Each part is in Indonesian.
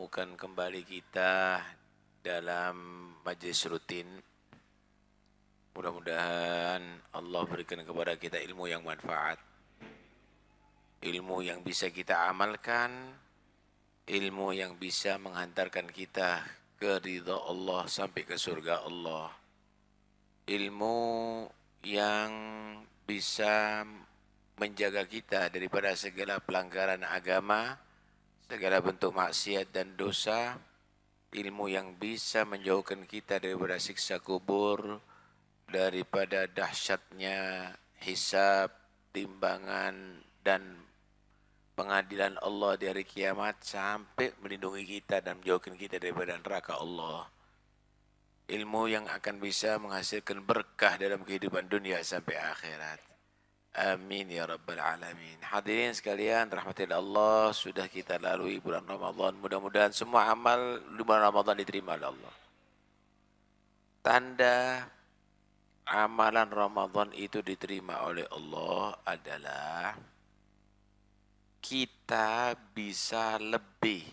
mempertemukan kembali kita dalam majelis rutin. Mudah-mudahan Allah berikan kepada kita ilmu yang manfaat, ilmu yang bisa kita amalkan, ilmu yang bisa menghantarkan kita ke ridha Allah sampai ke surga Allah, ilmu yang bisa menjaga kita daripada segala pelanggaran agama, segala bentuk maksiat dan dosa, ilmu yang bisa menjauhkan kita daripada siksa kubur, daripada dahsyatnya hisab, timbangan, dan pengadilan Allah di hari kiamat, sampai melindungi kita dan menjauhkan kita daripada neraka Allah. Ilmu yang akan bisa menghasilkan berkah dalam kehidupan dunia sampai akhirat. Amin ya rabbal alamin. Hadirin sekalian, rahmatillah Allah, sudah kita lalui bulan Ramadan. Mudah-mudahan semua amal di bulan Ramadan diterima oleh Allah. Tanda amalan Ramadan itu diterima oleh Allah adalah kita bisa lebih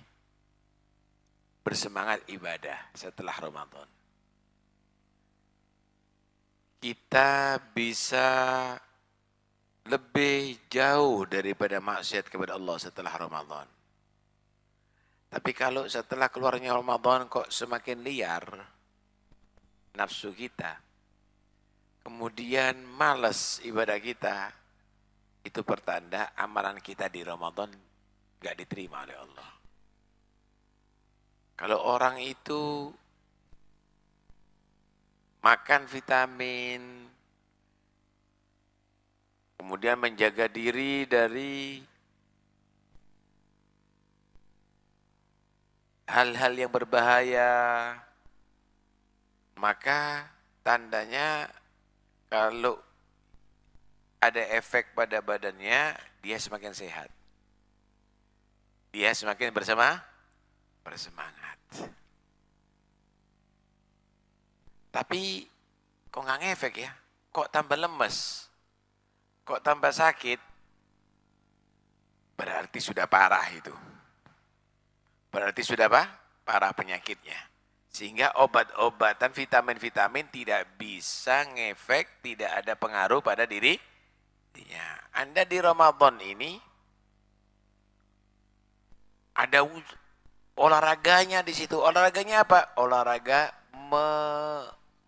bersemangat ibadah setelah Ramadan. Kita bisa lebih jauh daripada maksiat kepada Allah setelah Ramadan. Tapi kalau setelah keluarnya Ramadan kok semakin liar nafsu kita, kemudian malas ibadah kita, itu pertanda amalan kita di Ramadan gak diterima oleh Allah. Kalau orang itu makan vitamin, kemudian menjaga diri dari hal-hal yang berbahaya, maka tandanya kalau ada efek pada badannya, dia semakin sehat. Dia semakin bersemangat. Tapi kok nggak ngefek ya? Kok tambah lemes? Kok tambah sakit? Berarti sudah parah itu. Berarti sudah apa? Parah penyakitnya. Sehingga obat-obatan, vitamin-vitamin tidak bisa ngefek, tidak ada pengaruh pada dirinya. Anda di Ramadan ini ada olahraganya di situ. Olahraganya apa? Olahraga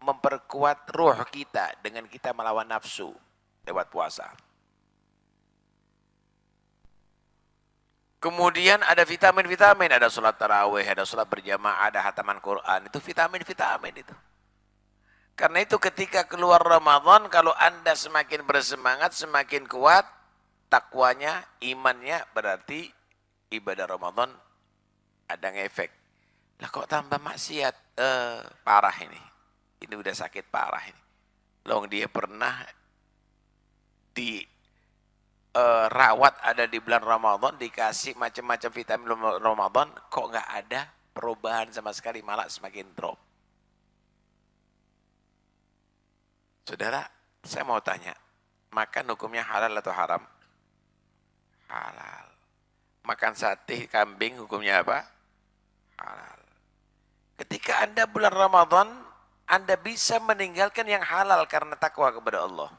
memperkuat ruh kita dengan kita melawan nafsu lewat puasa. Kemudian ada vitamin-vitamin, ada sholat tarawih, ada sholat berjamaah, ada hataman Quran. Itu vitamin-vitamin itu. Karena itu ketika keluar Ramadan, kalau Anda semakin bersemangat, semakin kuat takwanya, imannya, berarti ibadah Ramadan ada ngefek. Lah kok tambah maksiat? Parah ini. Ini udah sakit parah ini. Long dia pernah rawat ada di bulan Ramadan, dikasih macam-macam vitamin Ramadan, kok nggak ada perubahan sama sekali, malah semakin drop. Saudara, saya mau tanya, makan hukumnya halal atau haram? Halal. Makan sate kambing hukumnya apa? Halal. Ketika Anda bulan Ramadan, Anda bisa meninggalkan yang halal karena takwa kepada Allah.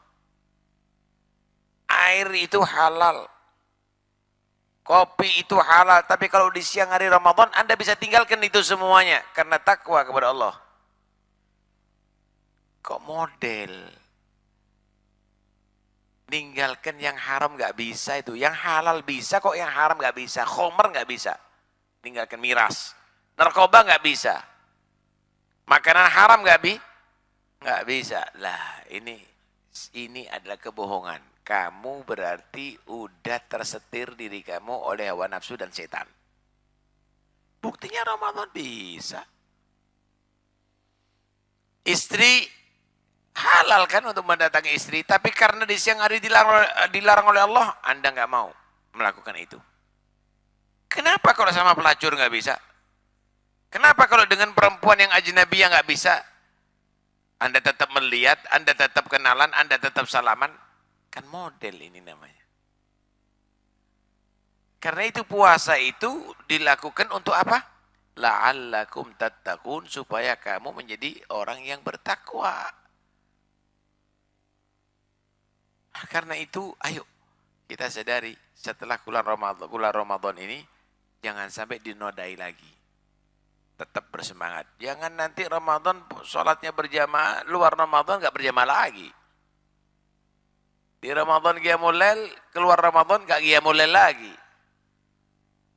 Air itu halal. Kopi itu halal. Tapi kalau di siang hari Ramadan, Anda bisa tinggalkan itu semuanya karena takwa kepada Allah. Kok model? Ninggalkan yang haram gak bisa itu. Yang halal bisa, kok yang haram gak bisa. Khomer gak bisa. Tinggalkan miras. Narkoba gak bisa. Makanan haram gak bisa. Lah ini adalah kebohongan. Kamu berarti udah tersetir diri kamu oleh hawa nafsu dan setan. Buktinya Ramadan bisa. Istri halal kan untuk mendatangi istri, tapi karena di siang hari dilarang oleh Allah, Anda nggak mau melakukan itu. Kenapa kalau sama pelacur nggak bisa? Kenapa kalau dengan perempuan yang ajnabi yang nggak bisa? Anda tetap melihat, Anda tetap kenalan, Anda tetap salaman. Kan model ini namanya. Karena itu puasa itu dilakukan untuk apa? la'allakum tattaqun, supaya kamu menjadi orang yang bertakwa. Karena itu, ayo kita sadari setelah bulan Ramadan ini jangan sampai dinodai lagi. Tetap bersemangat. Jangan nanti Ramadan sholatnya berjamaah, luar Ramadan nggak berjamaah lagi. Di Ramadan qiyamul lail, keluar Ramadan nggak qiyamul lail lagi.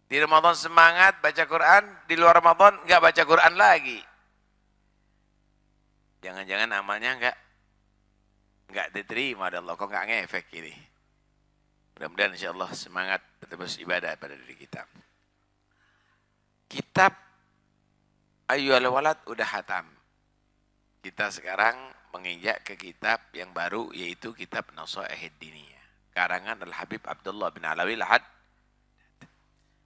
Di Ramadan semangat baca Quran, di luar Ramadan nggak baca Quran lagi. Jangan-jangan amalnya nggak diterima oleh Allah, kok nggak ngefek ini. Mudah-mudahan insyaallah semangat terus ibadah pada diri kita. Kitab Ayyuhal Walad udah hatam. Kita sekarang menginjak ke kitab yang baru, yaitu kitab Nasaihid Diniyah, karangan Al-Habib Abdullah bin Alawi Al-Had.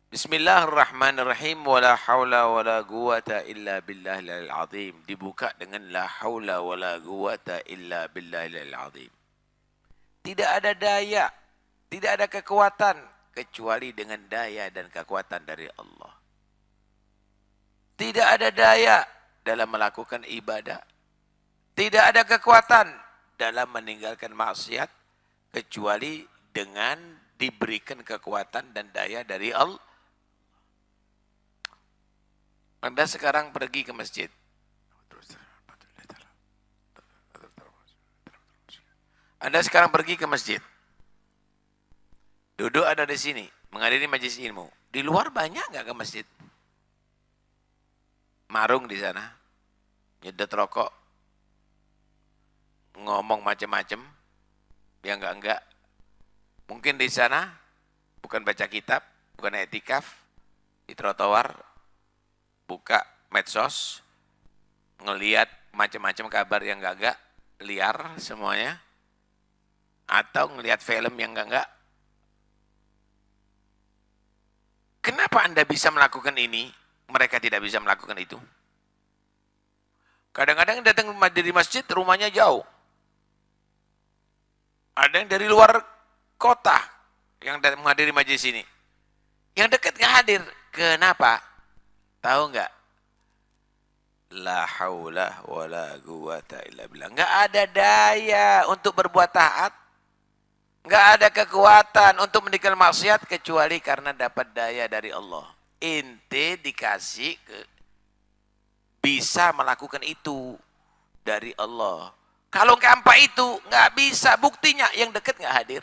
Bismillahirrahmanirrahim. Wala haula wala quwata illa billahil azim. Dibuka dengan la haula wala quwata illa billahil azim. Tidak ada daya, tidak ada kekuatan kecuali dengan daya dan kekuatan dari Allah. Tidak ada daya dalam melakukan ibadah. Tidak ada kekuatan dalam meninggalkan maksiat kecuali dengan diberikan kekuatan dan daya dari Allah. Anda sekarang pergi ke masjid. Anda sekarang pergi ke masjid. Duduk ada di sini, menghadiri majelis ilmu. Di luar banyak nggak ke masjid? Marung di sana, nyedot rokok, ngomong macam-macam, ya enggak. Mungkin di sana bukan baca kitab, bukan i'tikaf, di trotoar, buka medsos, ngelihat macam-macam kabar yang enggak, liar semuanya, atau ngelihat film yang enggak. Kenapa Anda bisa melakukan ini? Mereka tidak bisa melakukan itu. Kadang-kadang datang dari masjid, rumahnya jauh. Ada yang dari luar kota yang menghadiri majelis ini. Yang dekat nggak hadir. Kenapa? Tahu nggak? La haula wala quwata illa billah. Nggak ada daya untuk berbuat taat. Nggak ada kekuatan untuk meninggalkan maksiat kecuali karena dapat daya dari Allah. Ente dikasih bisa melakukan itu dari Allah. Kalau tanpa itu nggak bisa. Buktinya yang dekat nggak hadir.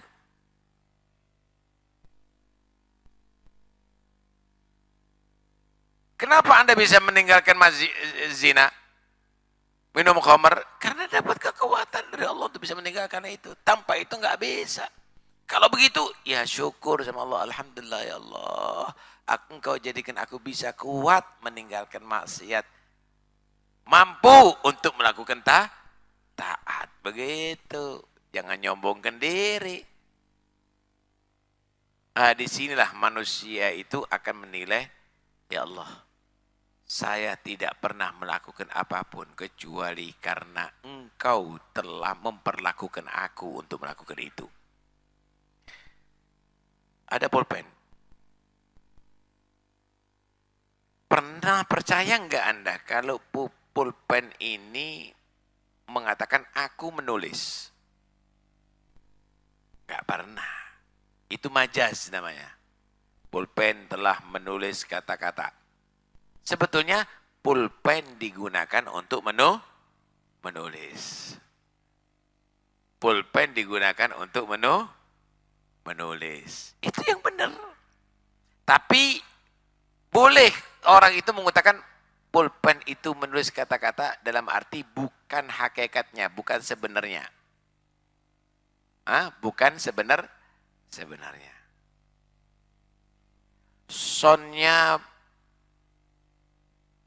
Kenapa Anda bisa meninggalkan zina, minum khamar? Karena dapat kekuatan dari Allah untuk bisa meninggalkan itu. Tanpa itu nggak bisa. Kalau begitu, ya syukur sama Allah. Alhamdulillah ya Allah. Engkau jadikan aku bisa kuat meninggalkan maksiat. Mampu untuk melakukan taat. Begitu. Jangan nyombongkan diri. Nah, disinilah manusia itu akan menilai, ya Allah, saya tidak pernah melakukan apapun kecuali karena Engkau telah memperlakukan aku untuk melakukan itu. Ada pulpen. Pernah percaya enggak Anda kalau pulpen ini mengatakan aku menulis? Enggak pernah. Itu majaz namanya. Pulpen telah menulis kata-kata. Sebetulnya pulpen digunakan untuk menulis. Pulpen digunakan untuk menulis. Itu yang benar. Tapi boleh orang itu mengatakan pulpen itu menulis kata-kata dalam arti bukan hakikatnya, bukan sebenarnya. Bukan sebenarnya.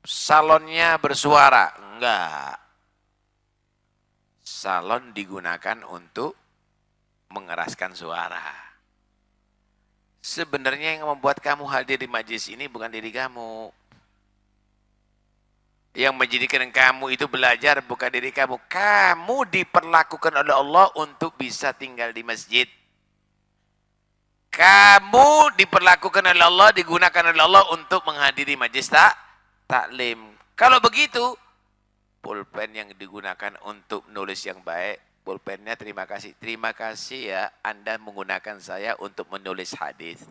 Salonnya bersuara. Enggak. Salon digunakan untuk mengeraskan suara. Sebenarnya yang membuat kamu hadir di majelis ini bukan diri kamu. Yang menjadikan kamu itu belajar bukan diri kamu. Kamu diperlakukan oleh Allah untuk bisa tinggal di masjid. Kamu diperlakukan oleh Allah, digunakan oleh Allah untuk menghadiri majelis taklim. Kalau begitu, pulpen yang digunakan untuk menulis yang baik, pulpennya terima kasih. Terima kasih ya Anda menggunakan saya untuk menulis hadis.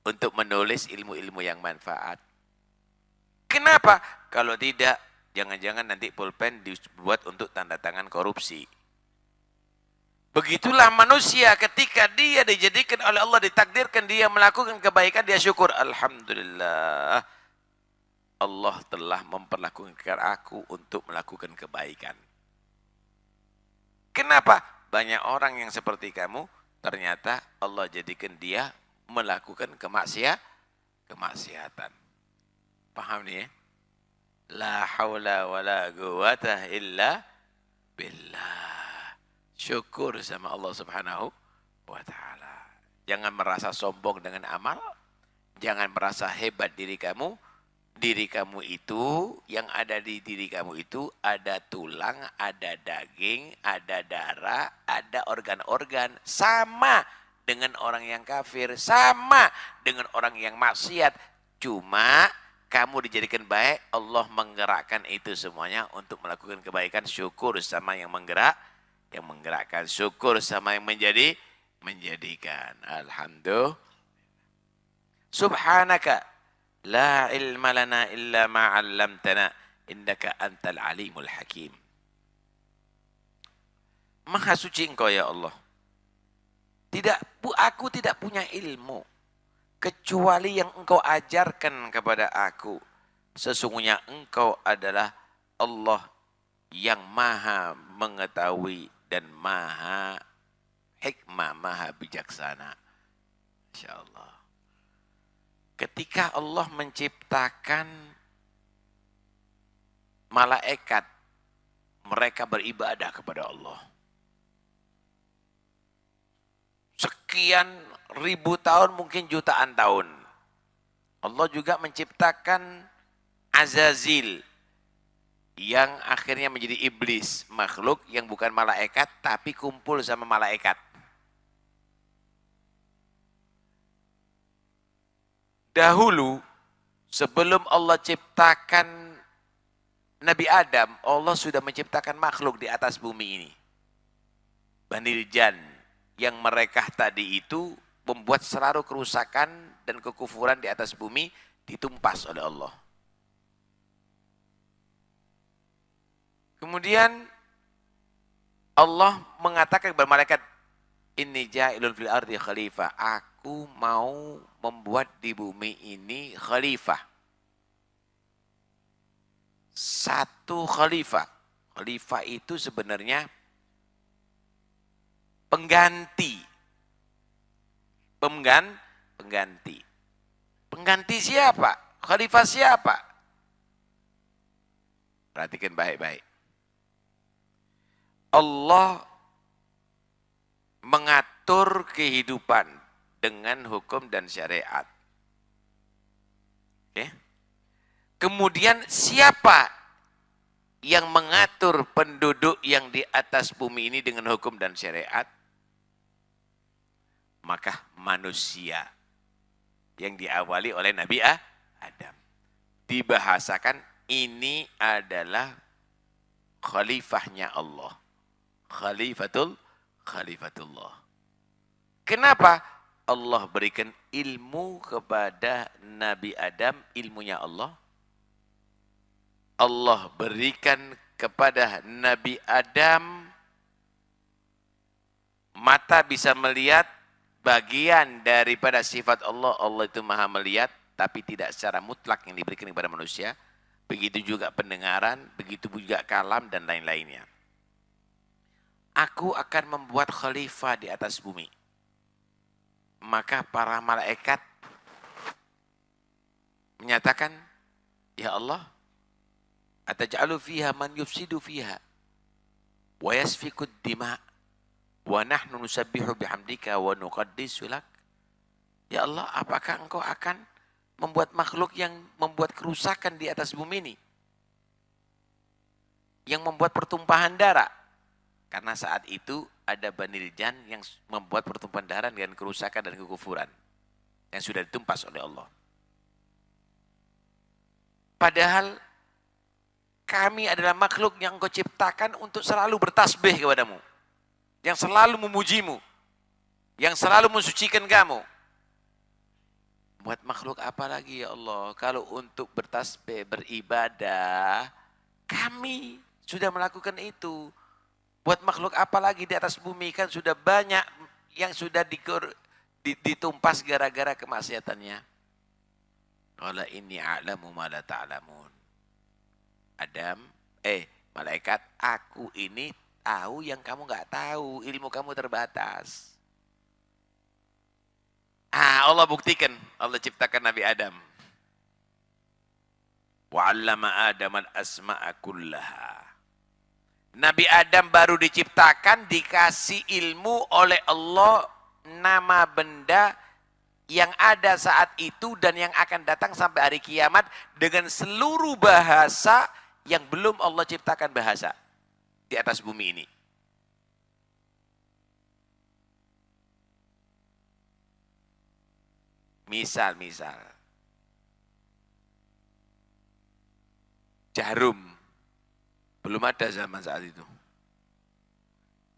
Untuk menulis ilmu-ilmu yang manfaat. Kenapa? Kalau tidak, jangan-jangan nanti pulpen dibuat untuk tanda tangan korupsi. Begitulah manusia ketika dia dijadikan oleh Allah, ditakdirkan dia melakukan kebaikan, dia syukur. Alhamdulillah, Allah telah memperlakukan aku untuk melakukan kebaikan. Kenapa? Banyak orang yang seperti kamu, ternyata Allah jadikan dia melakukan kemaksiatan. Paham nih ya? La haula wa la quwata illa billah. Syukur sama Allah Subhanahu wa ta'ala. Jangan merasa sombong dengan amal. Jangan merasa hebat diri kamu. Diri kamu itu, yang ada di diri kamu itu ada tulang, ada daging, ada darah, ada organ-organ. Sama dengan orang yang kafir, sama dengan orang yang maksiat. Cuma kamu dijadikan baik, Allah menggerakkan itu semuanya untuk melakukan kebaikan. Syukur sama yang menggerakkan, syukur sama yang menjadikan. Alhamdulillah. Subhanaka la ilma lana illa ma 'allamtana innaka antal alimul hakim. Maha suci Engkau ya Allah. Aku tidak punya ilmu kecuali yang Engkau ajarkan kepada aku. Sesungguhnya Engkau adalah Allah yang maha mengetahui dan maha hikmah, maha bijaksana. Masya Allah. Ketika Allah menciptakan malaikat, mereka beribadah kepada Allah. Sekian ribu tahun, mungkin jutaan tahun. Allah juga menciptakan Azazil, yang akhirnya menjadi iblis, makhluk yang bukan malaikat tapi kumpul sama malaikat. Dahulu sebelum Allah ciptakan Nabi Adam, Allah sudah menciptakan makhluk di atas bumi ini. Banil Jan, yang mereka tadi itu membuat selalu kerusakan dan kekufuran di atas bumi, ditumpas oleh Allah. Kemudian Allah mengatakan kepada malaikat, inni ja'ilun fil ardi khalifah. Aku mau membuat di bumi ini khalifah. Satu khalifah. Khalifah itu sebenarnya pengganti. Pengganti. Pengganti siapa? Khalifah siapa? Perhatikan baik-baik. Allah mengatur kehidupan dengan hukum dan syariat. Oke. Kemudian siapa yang mengatur penduduk yang di atas bumi ini dengan hukum dan syariat? Maka manusia yang diawali oleh Nabi Adam. Dibahasakan ini adalah khalifahnya Allah. Khalifatullah. Kenapa? Allah berikan ilmu kepada Nabi Adam, ilmunya Allah. Allah berikan kepada Nabi Adam mata bisa melihat, bagian daripada sifat Allah. Allah itu maha melihat, tapi tidak secara mutlak yang diberikan kepada manusia. Begitu juga pendengaran, begitu juga kalam dan lain-lainnya. Aku akan membuat khalifah di atas bumi. Maka para malaikat menyatakan, ya Allah, ataj'alu fiha man yufsidu fiha wa yasfikud dima wa nahnu nusabbihu bihamdika wa nuqaddisu lak. Ya Allah, apakah Engkau akan membuat makhluk yang membuat kerusakan di atas bumi ini? Yang membuat pertumpahan darah. Karena saat itu ada Banil Jan yang membuat pertumpahan darah dengan kerusakan dan kekufuran. Yang sudah ditumpas oleh Allah. Padahal kami adalah makhluk yang Engkau ciptakan untuk selalu bertasbih kepadamu. Yang selalu memujimu. Yang selalu mensucikan kamu. Buat makhluk apa lagi ya Allah? Kalau untuk bertasbih, beribadah, kami sudah melakukan itu. Buat makhluk apa lagi di atas bumi, kan sudah banyak yang sudah ditumpas gara-gara kemaksiatannya. Qala inni a'lamu ma la ta'lamun. Adam, malaikat, aku ini tahu yang kamu nggak tahu, ilmu kamu terbatas. Allah buktikan, Allah ciptakan Nabi Adam. Wa 'allama Adam al-asma'a kullaha. Nabi Adam baru diciptakan, dikasih ilmu oleh Allah, nama benda yang ada saat itu dan yang akan datang sampai hari kiamat dengan seluruh bahasa yang belum Allah ciptakan bahasa di atas bumi ini. Misal, jarum. Belum ada zaman saat itu.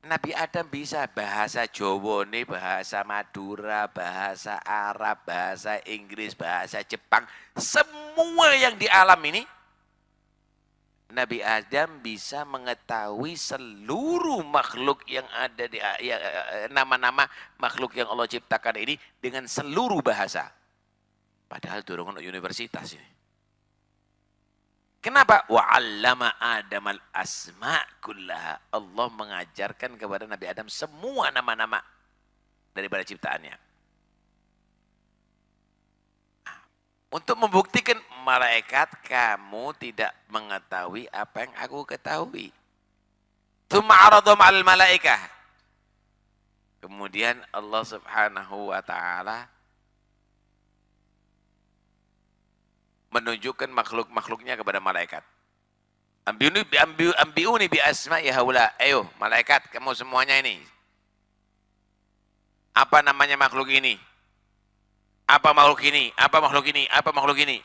Nabi Adam bisa bahasa Jawa, bahasa Madura, bahasa Arab, bahasa Inggris, bahasa Jepang. Semua yang di alam ini, Nabi Adam bisa mengetahui seluruh makhluk yang ada di nama-nama makhluk yang Allah ciptakan ini dengan seluruh bahasa. Padahal dorongan universitas ini. Kenapa? Wa 'allama Adam al-asma' kullaha. Allah mengajarkan kepada Nabi Adam semua nama-nama daripada ciptaannya. Untuk membuktikan malaikat, kamu tidak mengetahui apa yang aku ketahui. Tsumma 'aradhum 'alal malaikah. Kemudian Allah Subhanahu wa taala menunjukkan makhluk-makhluknya kepada malaikat. Ambiuni bi asma'i haula. Ayo, malaikat, kamu semuanya ini. Apa namanya makhluk ini? Apa makhluk ini? Apa makhluk ini? Apa makhluk ini?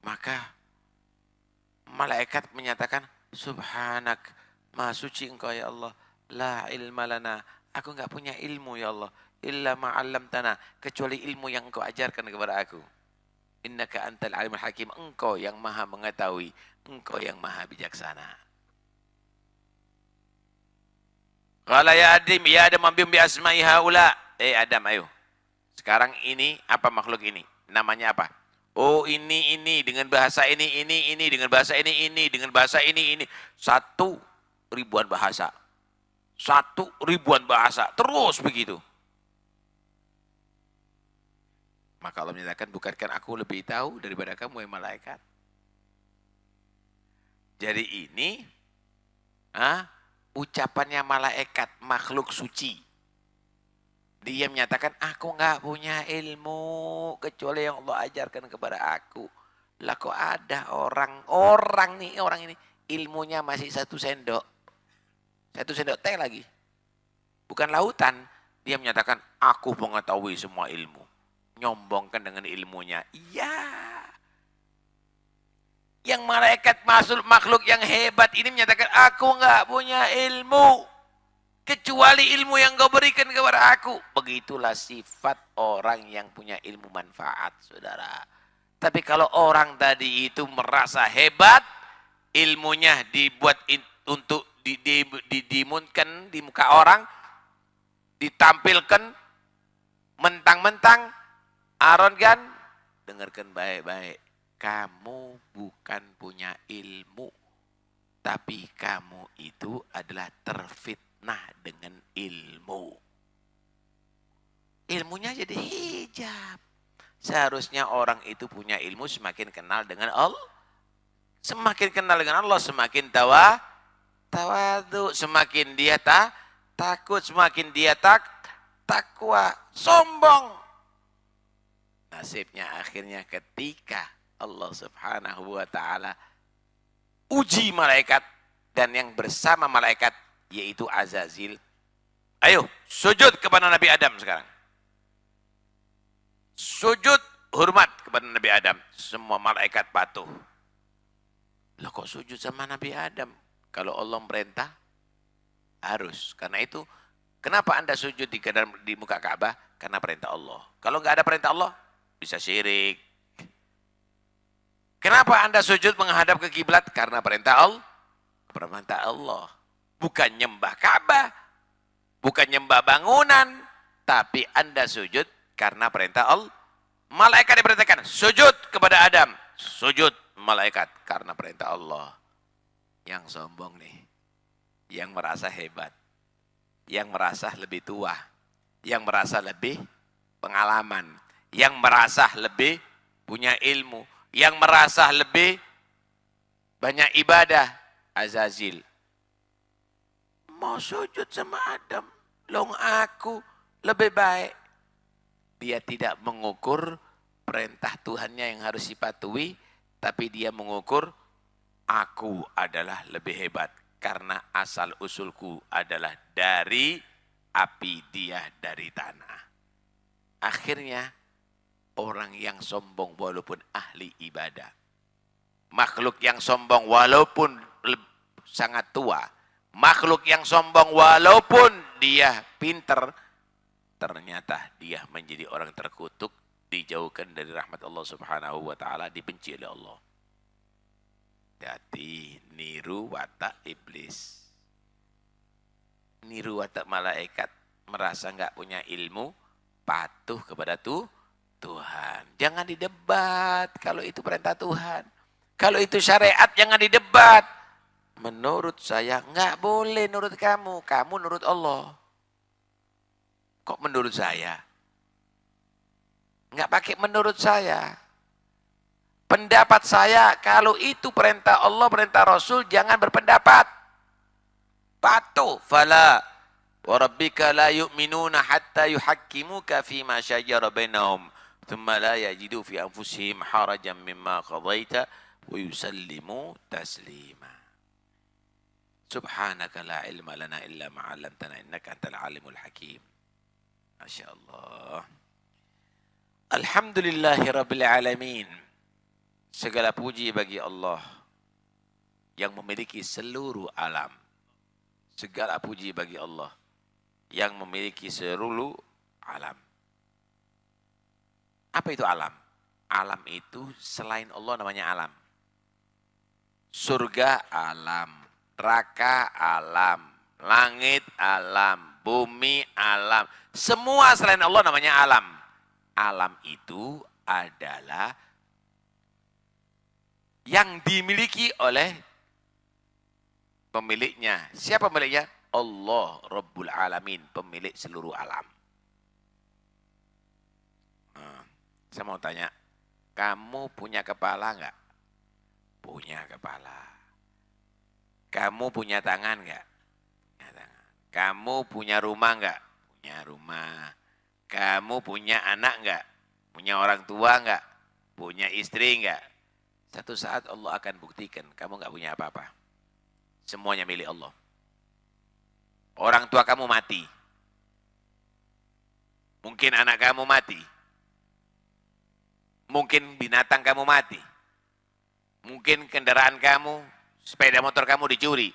Maka malaikat menyatakan, Subhanak, Maha suci Engkau ya Allah. La ilma lana. Aku enggak punya ilmu ya Allah. Illa ma'allamtana, kecuali ilmu yang Engkau ajarkan kepada aku. Innaka antal alimul hakim, Engkau yang maha mengetahui, Engkau yang maha bijaksana. Qala ya Adam ambium bi asma'i haula. Adam, ayo. Sekarang ini apa makhluk ini? Namanya apa? Oh, ini dengan bahasa ini dengan bahasa ini dengan bahasa ini. 1.000.000 bahasa. 1.000.000 bahasa. Terus begitu. Maka Allah menyatakan, bukankah aku lebih tahu daripada kamu yang malaikat? Jadi ini ucapannya malaikat, makhluk suci. Dia menyatakan, aku enggak punya ilmu kecuali yang Allah ajarkan kepada aku. Lah kok ada orang ini ilmunya masih 1 sendok. 1 sendok teh lagi. Bukan lautan. Dia menyatakan, aku mengetahui semua ilmu. Nyombongkan dengan ilmunya. Iya. Yang malaikat makhluk yang hebat ini menyatakan, aku enggak punya ilmu kecuali ilmu yang Kau berikan kepada aku. Begitulah sifat orang yang punya ilmu manfaat, saudara. Tapi kalau orang tadi itu merasa hebat, ilmunya dibuat untuk dimunkan di muka orang, ditampilkan mentang-mentang, arogan, dengarkan baik-baik. Kamu bukan punya ilmu, tapi kamu itu adalah terfitnah dengan ilmu. Ilmunya jadi hijab. Seharusnya orang itu punya ilmu semakin kenal dengan Allah. Semakin kenal dengan Allah, semakin tawadu, semakin dia takut, semakin dia takwa, sombong. Nasibnya akhirnya ketika Allah Subhanahu wa taala uji malaikat dan yang bersama malaikat yaitu Azazil. Ayo sujud kepada Nabi Adam sekarang. Sujud hormat kepada Nabi Nabi Adam. Semua malaikat patuh. Lah kok sujud sama Nabi Adam? Kalau Allah merintah, harus. Karena itu, kenapa Anda sujud di muka Ka'bah? Karena perintah Allah. Kalau nggak ada perintah Allah, bisa syirik. Kenapa Anda sujud menghadap ke kiblat? Karena perintah Allah. Perintah Allah. Bukan nyembah Ka'bah. Bukan nyembah bangunan. Tapi Anda sujud karena perintah Allah. Malaikat diperintahkan, sujud kepada Adam. Sujud malaikat karena perintah Allah. Yang sombong nih. Yang merasa hebat. Yang merasa lebih tua. Yang merasa lebih pengalaman. Yang merasa lebih punya ilmu. Yang merasa lebih banyak ibadah. Azazil. Mau sujud sama Adam. Long aku lebih baik. Dia tidak mengukur perintah Tuhannya yang harus dipatuhi, tapi dia mengukur aku adalah lebih hebat karena asal usulku adalah dari api, dia dari tanah. Akhirnya orang yang sombong walaupun ahli ibadah, makhluk yang sombong walaupun sangat tua, makhluk yang sombong walaupun dia pinter, ternyata dia menjadi orang terkutuk, dijauhkan dari rahmat Allah Subhanahu wa taala, dibenci oleh Allah. Jadi niru watak iblis. Niru watak malaikat, merasa enggak punya ilmu, patuh kepada Tuhan. Jangan didebat kalau itu perintah Tuhan. Kalau itu syariat jangan didebat. Menurut saya enggak boleh nurut kamu, kamu nurut Allah. Kok menurut saya? Enggak pakai menurut saya. Pendapat saya, kalau itu perintah Allah, perintah Rasul, jangan berpendapat. Patuh. Fala wa rabbika la yu'minuna hatta yuhakkimuka fima syajara bainahum. Thumma la yajidu fi anfusihim harajan mimma qadaita wa yusallimu taslima. Subhanaka la ilma lana illa ma 'allamtana innaka antal alimul hakim. Masya Allah. Alhamdulillahi Rabbil Alamin. Segala puji bagi Allah yang memiliki seluruh alam. Segala puji bagi Allah yang memiliki seluruh alam. Apa itu alam? Alam itu selain Allah namanya alam. Surga alam, neraka alam, langit alam, bumi alam. Semua selain Allah namanya alam. Alam itu adalah yang dimiliki oleh pemiliknya. Siapa pemiliknya? Allah Rabbul Alamin, pemilik seluruh alam. Saya mau tanya, kamu punya kepala enggak? Punya kepala. Kamu punya tangan enggak? Punya tangan. Kamu punya rumah enggak? Punya rumah. Kamu punya anak enggak? Punya orang tua enggak? Punya istri enggak? Satu saat Allah akan buktikan kamu enggak punya apa-apa. Semuanya milik Allah. Orang tua kamu mati. Mungkin anak kamu mati. Mungkin binatang kamu mati. Mungkin kendaraan kamu, sepeda motor kamu dicuri.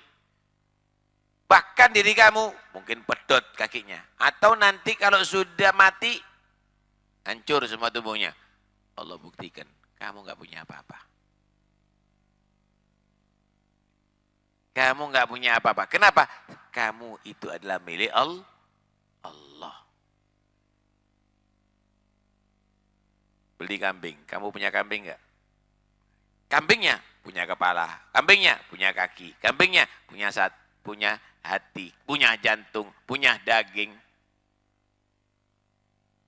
Bahkan diri kamu, mungkin pedot kakinya. Atau nanti kalau sudah mati, hancur semua tubuhnya. Allah buktikan, kamu enggak punya apa-apa. Kamu enggak punya apa-apa. Kenapa? Kamu itu adalah milik Allah. Beli kambing. Kamu punya kambing enggak? Kambingnya punya kepala. Kambingnya punya kaki. Kambingnya punya hati. Punya jantung. Punya daging.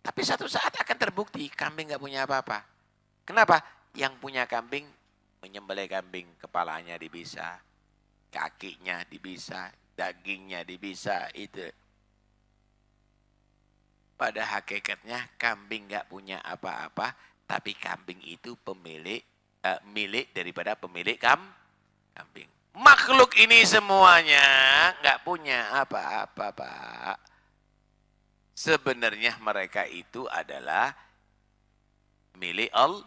Tapi satu saat akan terbukti kambing enggak punya apa-apa. Kenapa? Yang punya kambing menyembelih kambing. Kepalanya dibisa. Kakinya dibisa, dagingnya dibisa, itu. Pada hakikatnya kambing nggak punya apa-apa, tapi kambing itu milik daripada pemilik kambing. Makhluk ini semuanya nggak punya apa-apa, Pak. Sebenarnya mereka itu adalah milik Allah.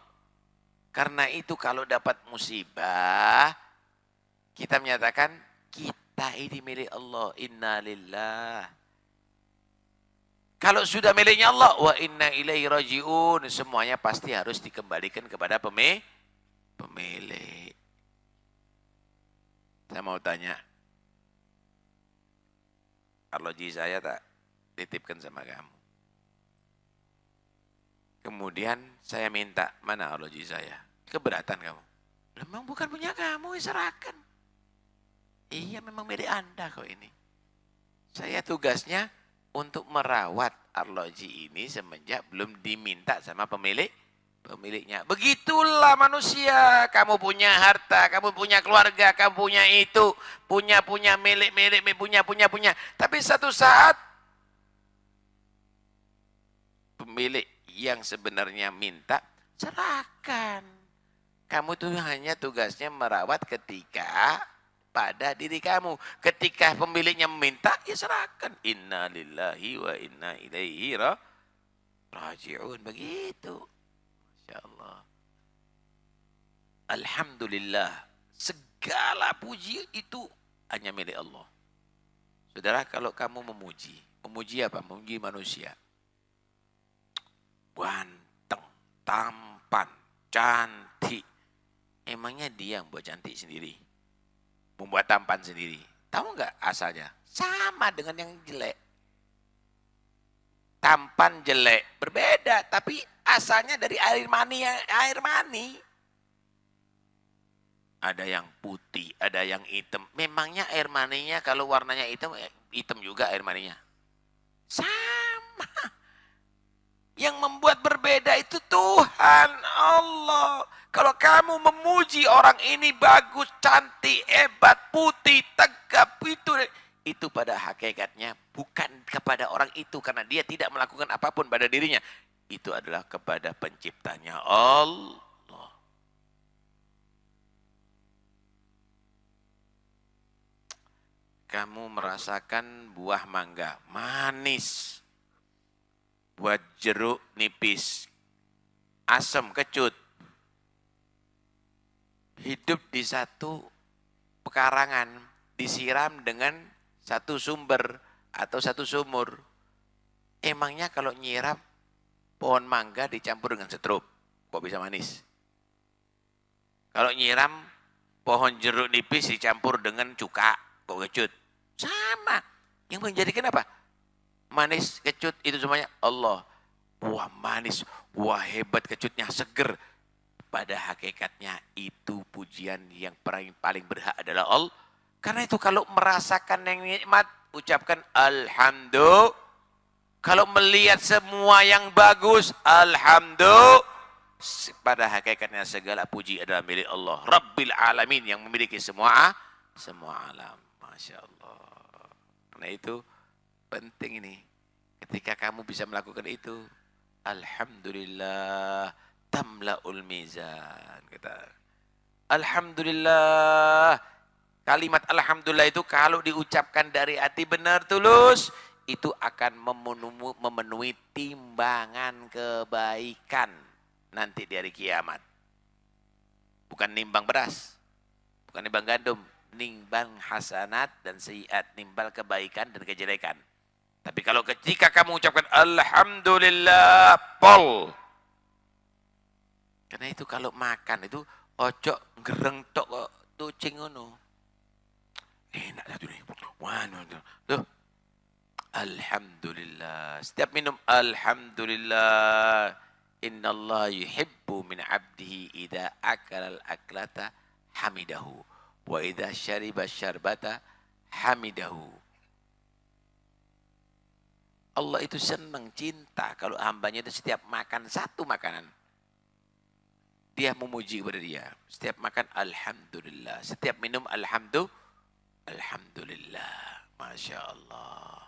Karena itu kalau dapat musibah, kita menyatakan kita ini milik Allah. Inna lillah. Kalau sudah miliknya Allah, wa inna ilaihi raji'un. Semuanya pasti harus dikembalikan kepada pemilik. Saya mau tanya, arloji saya tak titipkan sama kamu. Kemudian saya minta, mana arloji saya? Keberatan kamu? Memang bukan punya kamu, serahkan. Iya, memang milik Anda kok ini. Saya tugasnya untuk merawat arloji ini semenjak belum diminta sama pemiliknya. Begitulah manusia. Kamu punya harta, kamu punya keluarga, kamu punya itu, punya milik, punya. Tapi satu saat pemilik yang sebenarnya minta, serahkan. Kamu tuh hanya tugasnya merawat ketika pada diri kamu. Ketika pemiliknya meminta, ya serahkan. Inna lillahi wa inna ilaihi raji'un. Begitu. Masya Allah. Alhamdulillah. Segala puji itu hanya milik Allah. Saudara, kalau kamu memuji apa? Memuji manusia. Ganteng, tampan, cantik. Emangnya dia yang buat cantik sendiri? Membuat tampan sendiri. Tahu nggak asalnya? Sama dengan yang jelek. Tampan jelek berbeda, tapi asalnya dari air mani. Ada yang putih, ada yang hitam. Memangnya air maninya kalau warnanya hitam juga air maninya. Sama. Yang membuat berbeda itu Tuhan Allah. Kalau kamu memuji orang ini bagus, cantik, hebat, putih, tegap, itu pada hakikatnya bukan kepada orang itu karena dia tidak melakukan apapun pada dirinya. Itu adalah kepada penciptanya Allah. Kamu merasakan buah mangga manis, buat jeruk nipis, asam kecut. Hidup di satu pekarangan, disiram dengan satu sumber atau satu sumur. Emangnya kalau nyiram pohon mangga dicampur dengan setrup, kok bisa manis? Kalau nyiram pohon jeruk nipis dicampur dengan cuka, kok kecut? Sama. Yang menjadikan apa? Manis, kecut, itu semuanya Allah. Wah manis, wah hebat kecutnya, seger. Pada hakikatnya itu pujian yang paling berhak adalah Allah. Karena itu kalau merasakan yang nikmat, ucapkan Alhamdulillah. Kalau melihat semua yang bagus, Alhamdulillah. Pada hakikatnya segala puji adalah milik Allah. Rabbil alamin yang memiliki semua alam. Masya Allah. Karena itu penting ini. Ketika kamu bisa melakukan itu, Alhamdulillah. Tamla'ul mizan. Kata. Alhamdulillah. Kalimat Alhamdulillah itu kalau diucapkan dari hati benar tulus, itu akan memenuhi timbangan kebaikan nanti di hari kiamat. Bukan nimbang beras, bukan nimbang gandum, nimbang hasanat dan sayiat, nimbal kebaikan dan kejelekan. Tapi kalau ketika kamu ucapkan Alhamdulillah, pol. Karena itu kalau makan itu ojo gereng tok kok tucing ngono. Enak satu nih. Wah, tuh. Alhamdulillah. Setiap minum Alhamdulillah. Innallah yuhibbu min abdihi idza akala al-aklata hamidahu wa idza syariba syarbata hamidahu. Allah itu senang, cinta kalau hambanya itu setiap makan satu makanan dia memuji kepada dia. Setiap makan Alhamdulillah. Setiap minum Alhamdulillah. Masya Allah.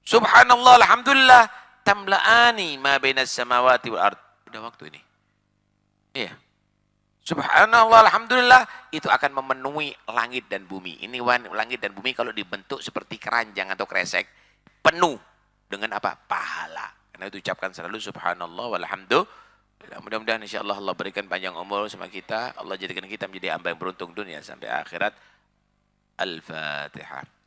Subhanallah, Alhamdulillah. Tamla'ani ma bainas samawati wal ard. Udah waktu ini. Iya. Subhanallah, Alhamdulillah. Itu akan memenuhi langit dan bumi. Ini langit dan bumi kalau dibentuk seperti keranjang atau kresek. Penuh dengan apa? Pahala. Karena itu ucapkan selalu subhanallah walhamdulillah. Mudah-mudahan insyaallah Allah berikan panjang umur sama kita. Allah jadikan kita menjadi hamba yang beruntung dunia sampai akhirat. Al-Fatihah.